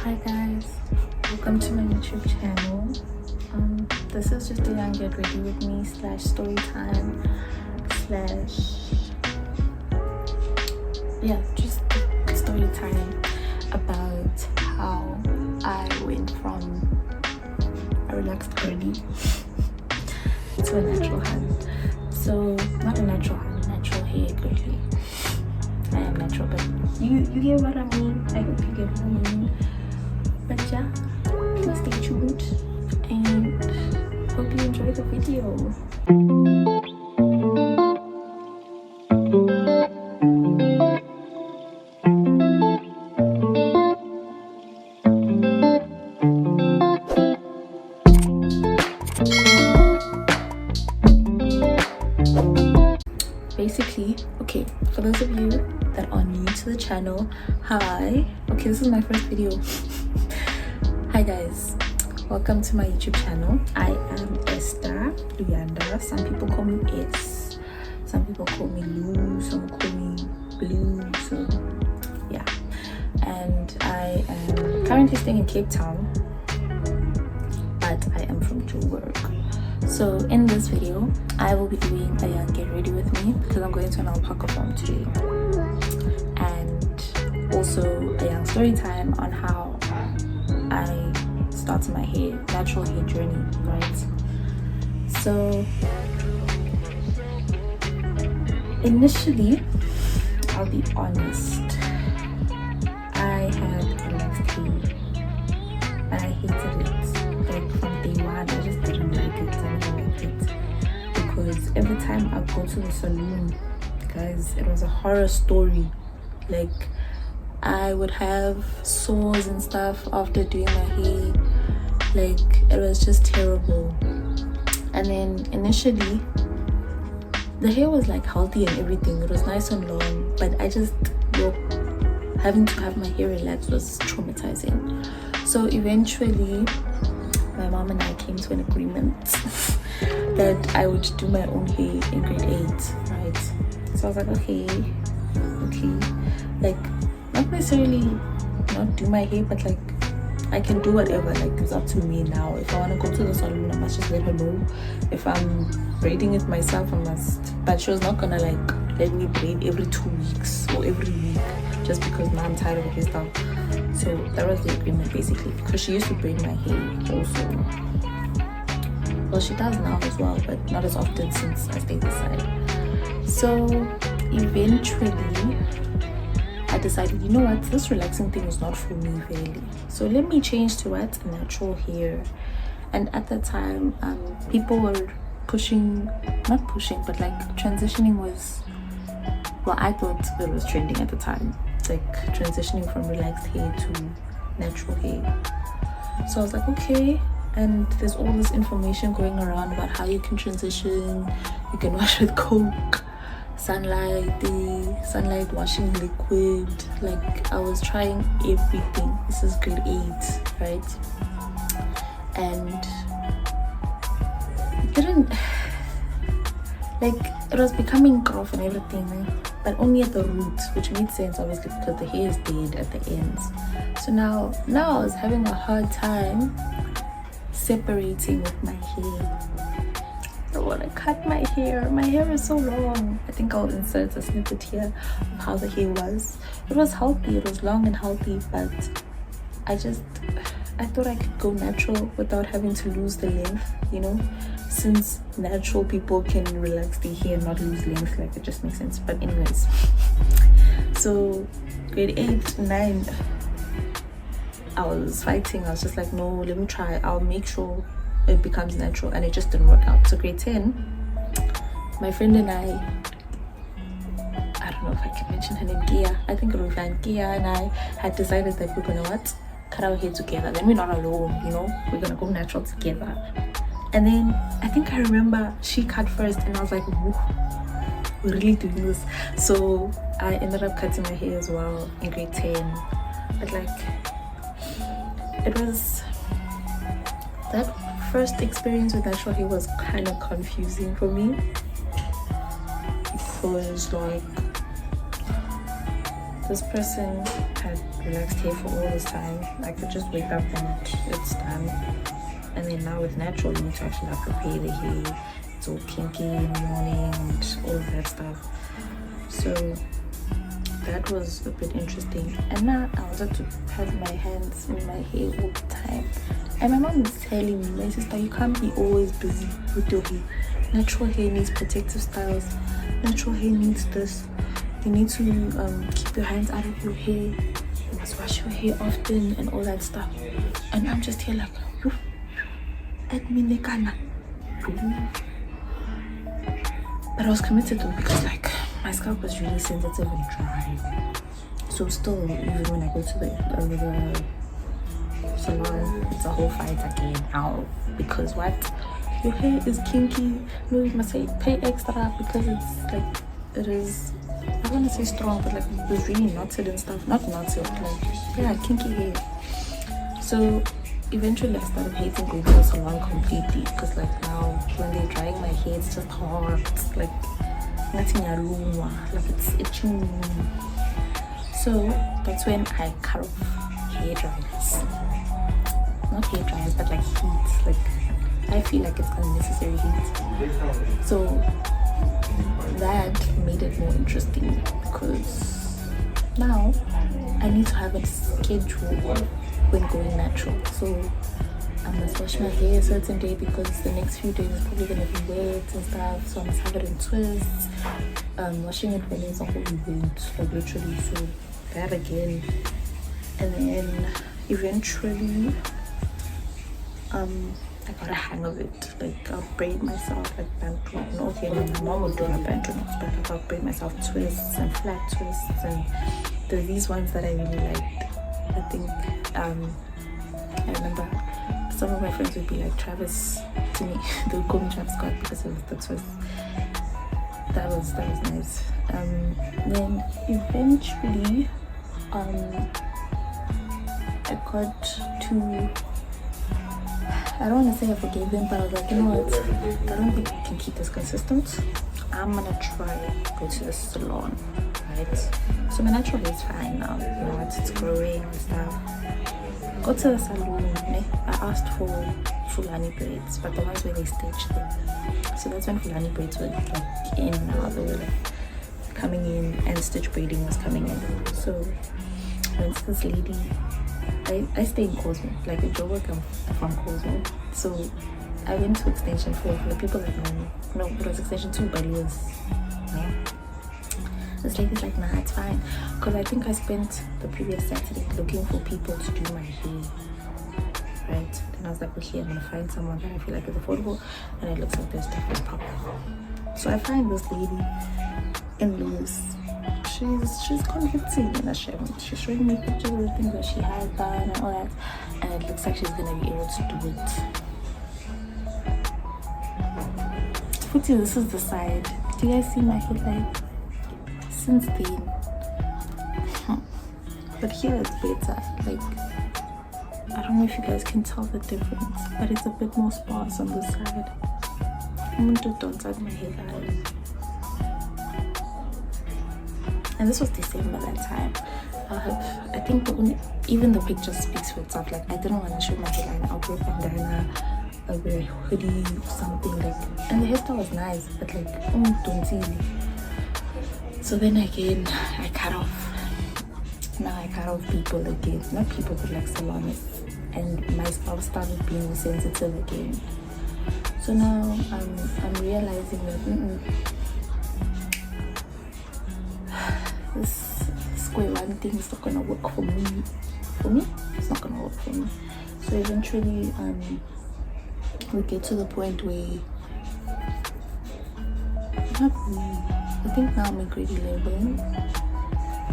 Hi guys, welcome to my YouTube channel. This is just a young get ready with me / story time / just story time about how I went from a relaxed girly to a natural hand. So not a natural hand, natural hair girly. I am natural, but you get what I mean. I hope you get what I mean. But yeah, please stay tuned and hope you enjoy the video. Basically, okay, for those of you that are new to the channel, hi. Okay, this is my first video. Hi guys, welcome to my YouTube channel. I am Esther Luyanda. Some people call me S, some people call me Lou, some call me Blue. So yeah, and I am currently staying in Cape Town, but I am from Joburg. So in this video, I will be doing a young get ready with me because I'm going to an alpaca farm today, and also a young story time on how I started my natural hair journey, right? So initially, I'll be honest, I had relaxed hair, but I hated it. Like from day one, I just didn't like it. I didn't like it because every time I go to the salon, guys, it was a horror story. Like I would have sores and stuff after doing my hair. Like it was just terrible. And then initially, the hair was like healthy and everything. It was nice and long, but I just having to have my hair relaxed was traumatizing. So eventually, my mom and I came to an agreement that I would do my own hair in grade 8, right? So I was like, okay, like not necessarily not do my hair, but like I can do whatever. Like it's up to me now. If I want to go to the salon, I must just let her know. If I'm braiding it myself, I must. But she was not gonna like let me braid every 2 weeks or every week just because now I'm tired of her hairstyle. So that was the agreement basically, because she used to braid my hair also. Well, she does now as well, but not as often since I stayed this side. So eventually I decided, you know what, this relaxing thing is not for me really. So let me change to what? Natural hair. And at that time, people were not pushing, but like transitioning was, well, I thought it was trending at the time. Like transitioning from relaxed hair to natural hair. So I was like, okay. And there's all this information going around about how you can transition. You can wash with Coke, sunlight washing liquid. Like I was trying everything. This is grade 8, right? And it didn't, like it was becoming rough and everything, but only at the root, which made sense obviously because the hair is dead at the ends. So now I was having a hard time separating with my hair. I want to cut my hair. My hair is so long. I think I'll insert a snippet here of how the hair was. It was healthy, it was long and healthy, but I thought I could go natural without having to lose the length, you know, since natural people can relax their hair and not lose length. Like it just makes sense. But anyways, so grade 8, 9, I was fighting. I was just like, no, let me try. I'll make sure it becomes natural, and it just didn't work out. So grade 10, my friend and I don't know if I can mention her name, Kia. I think it was fine. Kia and I had decided that we're gonna cut our hair together. Then we're not alone, you know, we're gonna go natural together. And then I think I remember she cut first, and I was like, whoa, we're really doing this. So I ended up cutting my hair as well in grade 10. But like, it was, that first experience with natural hair was kind of confusing for me, because like this person had relaxed hair for all this time. I could just wake up and it's done. And then now with natural, you need to actually like prepare the hair. It's all kinky in the morning and all of that stuff. So that was a bit interesting. And now I wanted to have my hands in my hair all the time. And my mom is telling me, my sister, you can't be always busy with your hair. Natural hair needs protective styles. Natural hair needs this. You need to keep your hands out of your hair. You must wash your hair often and all that stuff. And I'm just here like, but I was committed though, because like my scalp was really sensitive and dry. So still, even when I go to the salon, it's a whole fight again now. Because what? Your hair is kinky. No, you must say pay extra because it's like, it is, I don't want to say strong, but like it was really knotted and stuff. Not knotted, like, yeah, kinky hair. So eventually I started hating going to the salon completely, because like now when they're drying my hair, it's just hard. It's like nothing like it's itching. So that's when I cut off hair dryers. Not hair dryers, but like heat. Like I feel like it's unnecessary heat. So that made it more interesting, because now I need to have a schedule when going natural. So I must wash my hair a certain day because the next few days is probably gonna be wet and stuff. So I must have it in twists. Washing it when it's a whole event, like literally. So that again. And then eventually I got a hang of it. Like I'll braid myself like bantu. No, okay, no, my mom would do her bantu knots, but I'll braid myself twists and flat twists, and there's these ones that I really liked. I think I remember some of my friends would be like Travis to me. They would call me Travis Scott because of the twist. That was nice. Then eventually I got to, I don't want to say I forgave them, but I was like, you know what, I don't think I can keep this consistent. I'm gonna try go to the salon, right? So my natural hair is fine now, you know, it's growing and stuff. Go to the salon, I asked for Fulani braids, but the ones where they stitch them. So that's when Fulani braids were like in now, they were like coming in, and stitch braiding was coming in. So once this lady, I stay in Cosmo, like in Joburg, I'm from Cosmo. So I went to extension 4 for the people that know me. No, it was extension 2, but it was, yeah. This lady's like, nah, it's fine. Because I think I spent the previous Saturday looking for people to do my hair, right? And I was like, okay, I'm gonna find someone that I feel like is affordable, and it looks like there's stuff pop. So I find this lady in Lewis. She's convincing in a shame. She's showing me pictures of the things that she has done and all that, and it looks like she's gonna be able to do it. Futi, this is the side. Do you guys see my headlight? Since then, but here it's better. Like, I don't know if you guys can tell the difference, but it's a bit more sparse on this side. I'm gonna do dots at my headlight. And this was December that time. I think even the picture speaks for itself. Like, I didn't want to show my headline. I'll wear bandana, I'll wear a hoodie or something like. And the hairstyle was nice, but like, don't see me. So then again, I cut off. Now I cut off people again. Not people, but like salonists. And my scalp started being sensitive again. So now I'm realizing that this square one thing is not gonna work for me. For me, it's not gonna work for me. So eventually, we get to the point where I think now I'm in grade 11.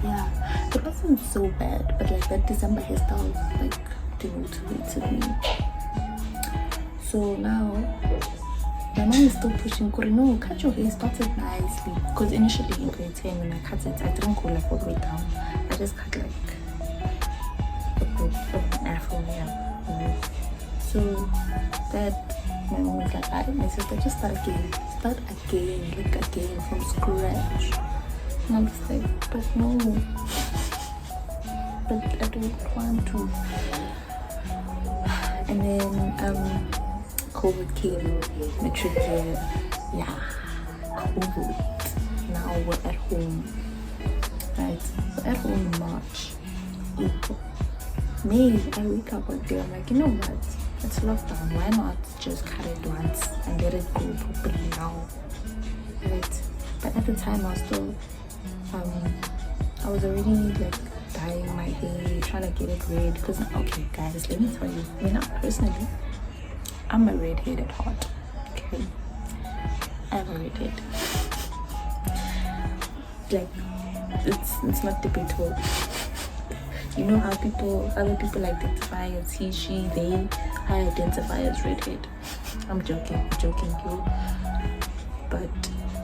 Yeah, it wasn't so bad, but like that December hairstyle like demotivated me. So now my mom is still pushing, no, cut your hair, started nicely. Because initially in grade 10 when I cut it, I didn't go like all the way down. I just cut like a bit of an afro, yeah. So that, my mom was like, alright, my sister, just start again, like again from scratch. And I'm just like, but no. but I don't want to. And then COVID came, matric year, yeah, COVID. Now we're at home, right? We're at home in March, April, May. I wake up one day, I'm like, you know what? It's lockdown. Why not just cut it once and let it go properly now, right? But at the time, I was still, I was already like dyeing my hair, trying to get it red. Because okay, guys, let me tell you, me now personally, I'm a redhead at heart. Okay, I'm a redhead. Like, it's not debatable. You know how other people identify as he, she, they. I identify as redhead. I'm joking, you. But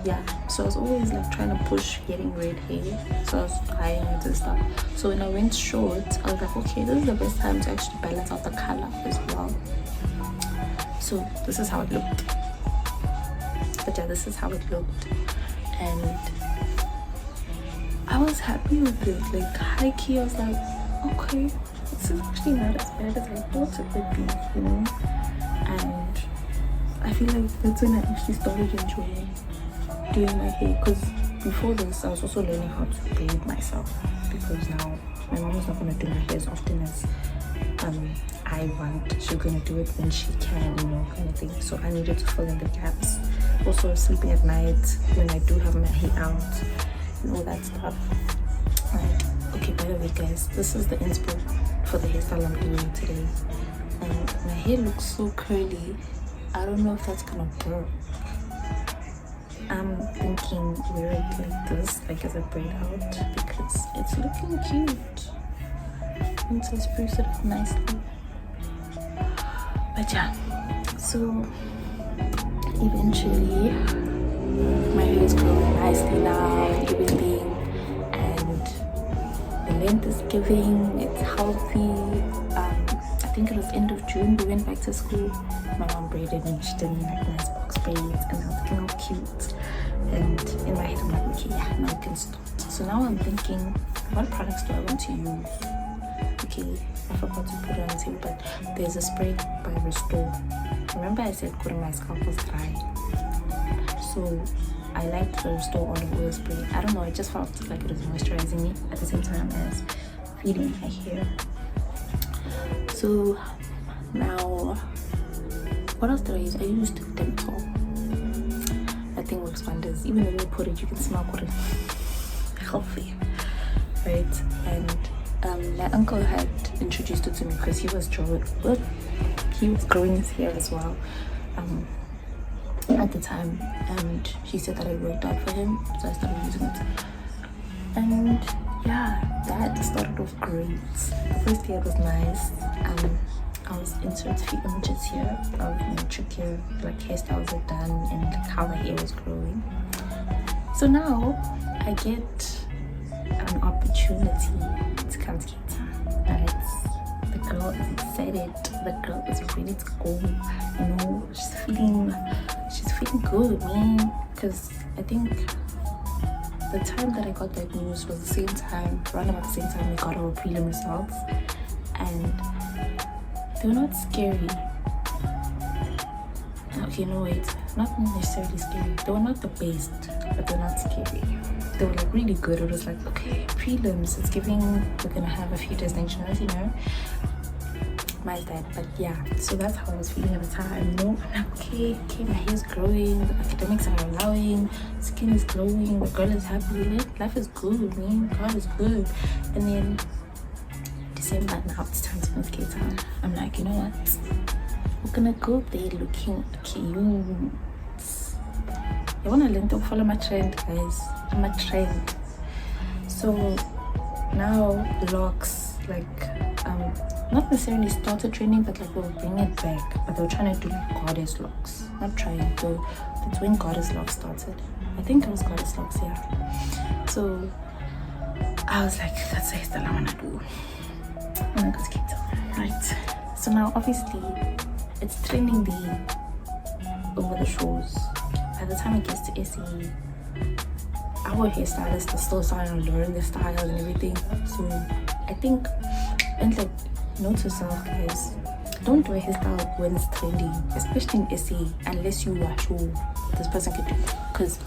yeah, so I was always like trying to push getting red hair. So I was dyeing it and stuff. So when I went short, I was like, okay, this is the best time to actually balance out the color as well. So this is how it looked. But yeah, this is how it looked. And I was happy with it. Like high key, I was like, okay, this is actually not as bad as I thought it would be, you know? And I feel like that's when I actually started enjoying doing my hair, because before this I was also learning how to braid myself, because now my mom is not going to do my hair as often as I want. She's going to do it when she can, you know, kind of thing. So I needed to fill in the gaps. Also sleeping at night when I do have my hair out and all that stuff. Okay, by the way guys, this is the inspo for the hairstyle I'm doing today, and my hair looks so curly. I don't know if that's gonna work. I'm thinking wear it like this, like as a braid out, because it's looking cute and to spruce it up nicely. But yeah, so eventually my hair is growing nicely now and everything, and the length is giving, it's healthy. I think it was end of June, we went back to school. My mom braided me, she did me like nice box braids, and I was looking all cute. And in my head I'm like, okay, yeah, now I can start. So now I'm thinking, what products do I want to use? Okay, I forgot to put it on the table, but there's a spray by Restore. Remember I said my scalp was dry, so I liked the Restore olive oil spray. I don't know, I just felt like it was moisturizing me at the same time as feeding my hair. So now, what else did I use? I used Dental. That thing works wonders. Even when you put it, you can smell good, healthy, right? And my uncle had introduced it to me because he was growing his hair as well at the time, and he said that it worked out for him, so I started using it. And yeah, that started off great. The first year was nice. I was inserting a few images here of my trickier like hairstyles I've done and like how my hair was growing. So now I get an opportunity to come to Cape Town, right? The girl is excited. The girl is ready to go. You know, she's feeling good, man. Because I think the time that I got that news was the same time, around about the same time we got our prelim results, and they were not scary. Okay, no wait, not necessarily scary. They were not the best, but they're not scary. They were like really good. It was like, okay, prelims, it's giving, we're gonna have a few distinctions, you know. My dad, but yeah, so that's how I was feeling at the time, you know. I'm like, okay, my hair's growing, the academics are allowing, skin is glowing, the girl is happy, life is good, man, God is good. And then December, now it's time to move Cape Town. I'm like, you know what, we're gonna go there looking cute. I wanna learn to follow my trend, guys. I'm a trend. So now locks, like not necessarily started training, but like we'll bring it back. But they were trying to do like goddess locks. Not trying to, that's when goddess locks started. I think it was goddess locks, yeah. So I was like, that's the hairstyle I wanna do. And I got to Cape Town, right? So now obviously it's trending over the shows. By the time it gets to SE, our hairstylists are still starting to learn the styles and everything. So I think, and like, note to self, guys, don't do a hairstyle when it's trending, especially in SA, unless you are sure this person can do it. Because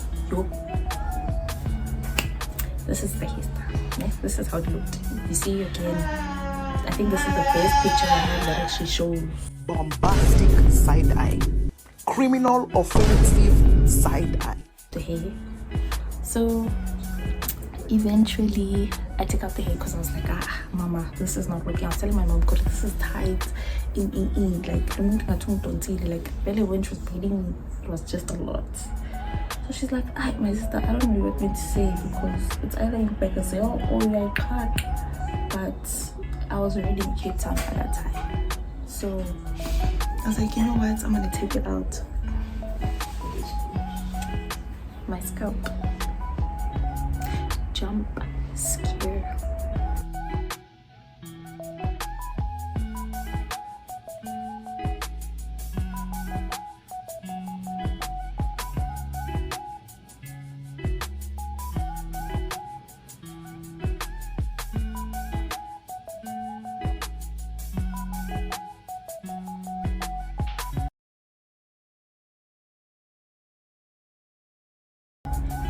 this is the hairstyle. Yeah, this is how it looked. You see again, I think this is the best picture I have that actually shows bombastic side eye, criminal offensive side eye. the hair. So eventually I took out the hair because I was like, mama, this is not working. I was telling my mom, God, this is tight in like really when she was bleeding me, it was just a lot. So she's like, my sister, I don't know what me to say, because it's either you back and say, oh yeah, I can't. But I was already in Cape Town at that time. So I was like, you know what, I'm gonna take it out. My scalp. Jump scare.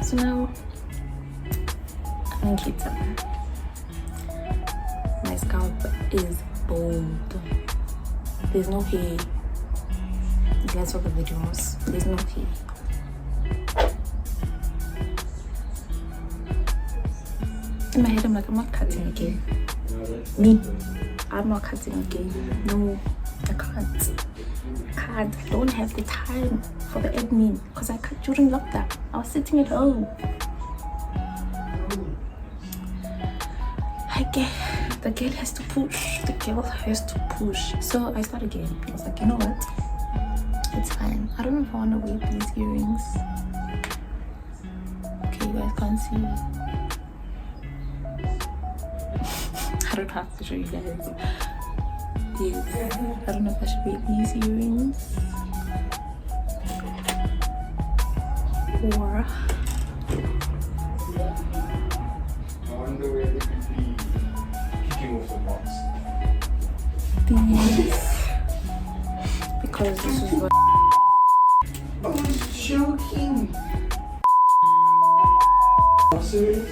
So now I'm in Cape Town. My scalp is bold. There's no hair. Let's talk the videos. There's no hair. In my head, I'm like, I'm not cutting again. I'm not cutting again. No, I can't. I don't have the time for the admin because I cut during lockdown. I was sitting at home. The girl has to push. The girl has to push. So I started again. I was like, you know what? It's fine. I don't know if I want to wear these earrings. Okay, you guys can't see. I don't have to show you guys. I don't know if I should wear these earrings or these, because this is what I was joking. Are you serious?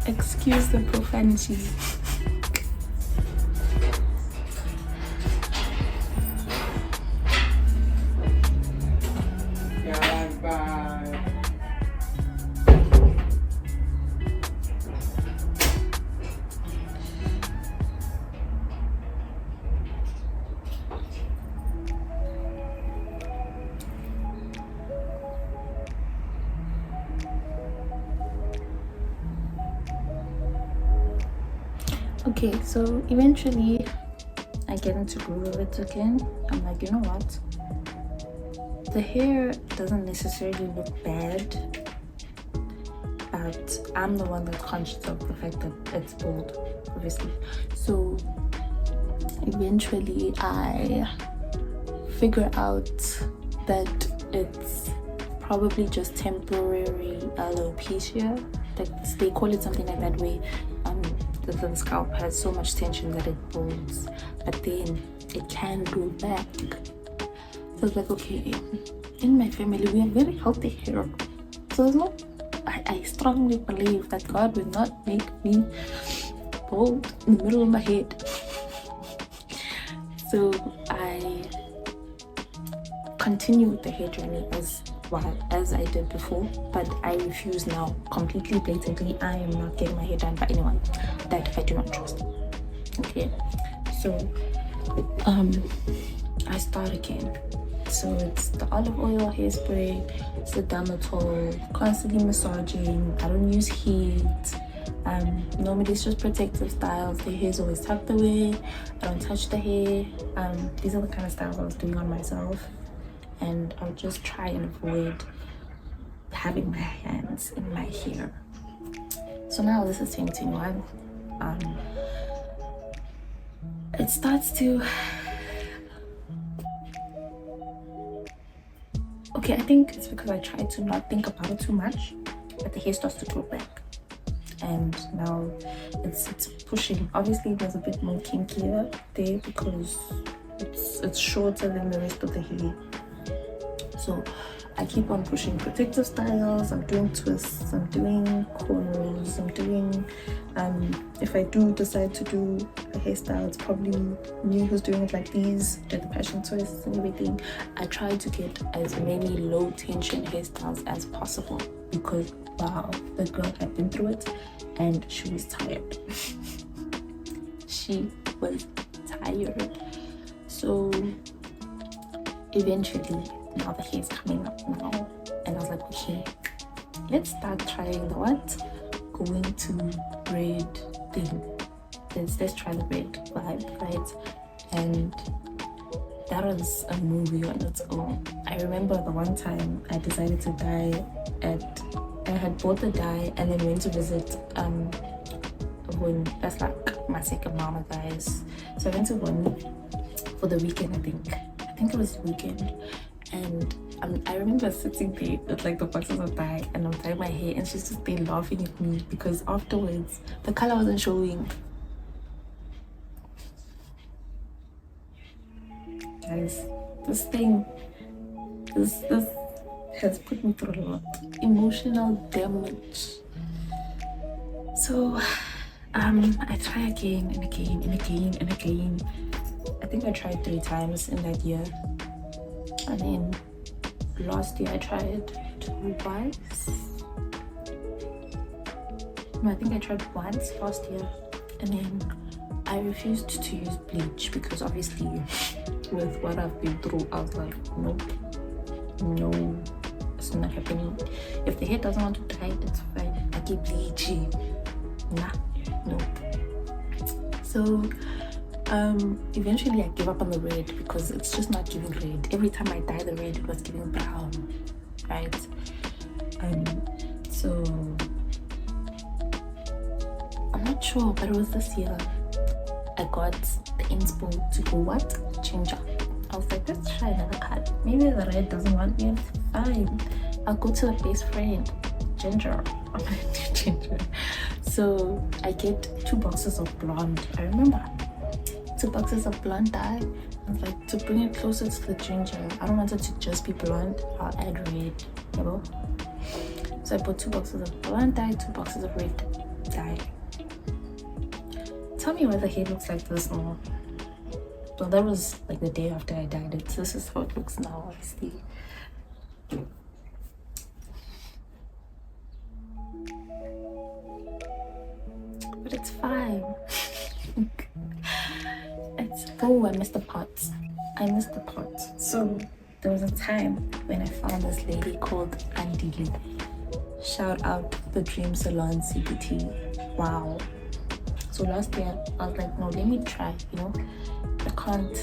excuse the profanity. Okay, so eventually I get into groove of it again. I'm like, you know what? The hair doesn't necessarily look bad, but I'm the one that's conscious of the fact that it's bold, obviously. So eventually I figure out that it's probably just temporary alopecia. Like they call it something like that, where the scalp has so much tension that it folds, but then it can go back. So it's like, okay, in my family we have very healthy hair, so there's no, I strongly believe that God will not make me bald in the middle of my head. So I continue with the hair journey as I did before, but I refuse now completely, blatantly. I am not getting my hair done by anyone that I do not trust. Okay, so I start again. So it's the olive oil hairspray, it's the dermatol, constantly massaging. I don't use heat. Normally it's just protective styles. The hair is always tucked away. I don't touch the hair. These are the kind of styles I was doing on myself, and I'll just try and avoid having my hands in my hair. So now this is 2021. It starts to, okay, I think it's because I try to not think about it too much, but the hair starts to grow back. And now it's pushing. Obviously there's a bit more kinkier there because it's shorter than the rest of the hair. So I keep on pushing protective styles. I'm doing twists, I'm doing cornrows, I'm doing if I do decide to do a hairstyle, it's probably me who's doing it, like these, did the passion twists and everything. I try to get as many low tension hairstyles as possible because wow, the girl had been through it and she was tired. She was tired. So eventually now the hair is coming up now, and I was like, okay, let's start trying the what? Going to red thing. Let's try the red vibe, right? And that was a movie on its own. I remember the one time I decided to dye I had bought the dye and then went to visit when that's like my second mama, guys. So I went to one for the weekend, I think it was the weekend. And I remember sitting there with like the boxes of dye and I'm dyeing my hair and she's just there laughing at me because afterwards the color wasn't showing. Guys, this has put me through a lot. Emotional damage. So I try again and again and again and again. I think I tried 3 times in that year. And then last year I tried twice. No, I think I tried once last year. And then I refused to use bleach because obviously with what I've been through, I was like, nope, no, it's not happening. If the hair doesn't want to dye, it's fine. I keep bleaching. Nah, nope. So eventually I gave up on the red because it's just not giving red. Every time I dye the red, it was giving brown, right? So I'm not sure, but it was this year I got the inspo to go what? Ginger. I was like, let's try another color. Maybe the red doesn't want me, fine. I'll go to the best friend, ginger. I'm gonna do ginger. So I get 2 boxes of blonde. I remember 2 boxes of blonde dye. I was like, to bring it closer to the ginger, I don't want it to just be blonde, I'll add red, you know? So I bought 2 boxes of blonde dye, 2 boxes of red dye. Tell me why the hair looks like this now. So that was like the day after I dyed it. So this is how it looks now, obviously. But it's fine. Oh, I missed the parts. So there was a time when I found this lady called Andile. Shout out the Dream Salon CPT. Wow. So last year I was like, no, let me try, you know. I can't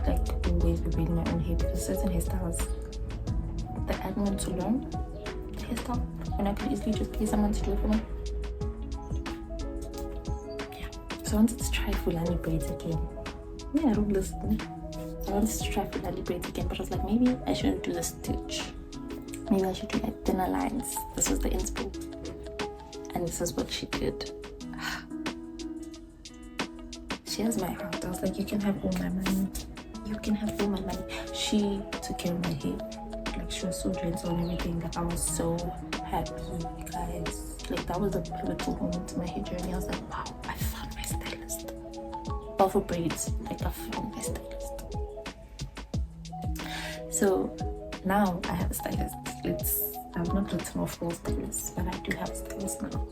like always be braiding my own hair because certain hairstyles, the admin to learn the hairstyle when I can easily just pay someone to do it for me. Yeah. So I wanted to try Fulani braids again. Yeah, I don't listen. I wanted to try Fulani braids again, but I was like, maybe I shouldn't do the stitch. Maybe I should do like thinner lines. This was the inspo. And this is what she did. She has my heart. I was like, you can have all my money. You can have all my money. She took care of my hair. Like, she was so gentle and everything. Like, I was so happy, guys. Like, that was a pivotal moment in my hair journey. I was like, wow, I found my stylist. Well, for braids, like, I found my stylist. So now I have a stylist. I've not written off all stylists, but I do have a stylist now.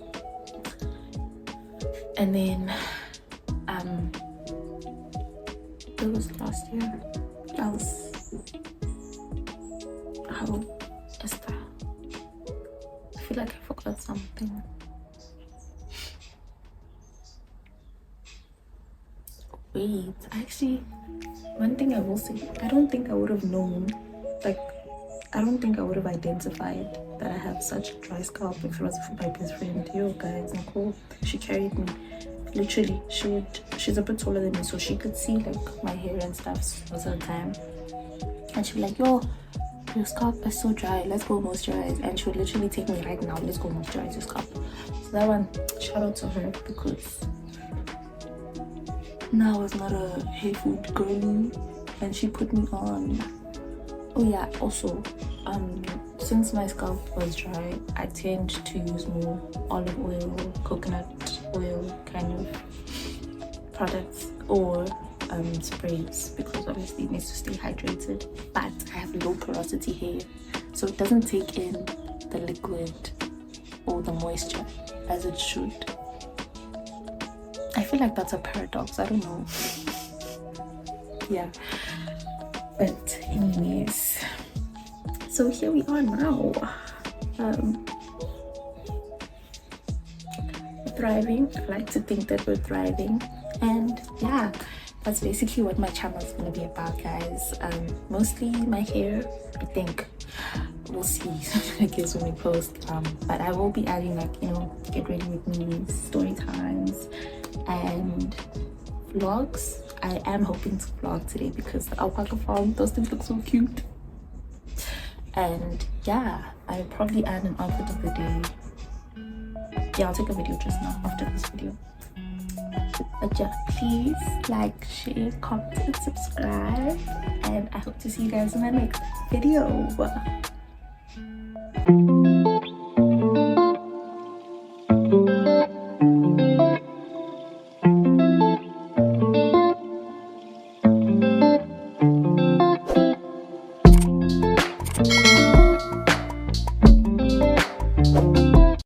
And then it was last year. Esther, I feel like I forgot something. Wait, actually, one thing I will say, I don't think I would have known, like, I don't think I would have identified that I have such a dry scalp if it wasn't for my best friend. Yo, guys, Nicole, she carried me. Literally, she's a bit taller than me, so she could see like my hair and stuff most of the time. And she'd be like, yo, your scalp is so dry, let's go moisturize. And she would literally take me right now, let's go moisturize your scalp. So that one, shout out to her, because now I was not a hair food girly and she put me on. Oh yeah, also since my scalp was dry, I tend to use more olive oil, coconut oil kind of products, or sprays, because obviously it needs to stay hydrated. But I have low porosity hair, so it doesn't take in the liquid or the moisture as it should. I feel like that's a paradox, I don't know. Yeah, but anyways, so here we are now, thriving. I like to think that we're thriving, and yeah, that's basically what my channel is going to be about, guys. Mostly my hair, I think. We'll see, I guess, when we post. But I will be adding, like, you know, get ready with me, story times, and vlogs. I am hoping to vlog today because the alpaca farm, those things look so cute. And yeah, I'll probably add an outfit of the day. Yeah, I'll take a video just now after this video. But yeah, please like, share, comment, and subscribe, and I hope to see you guys in my next video.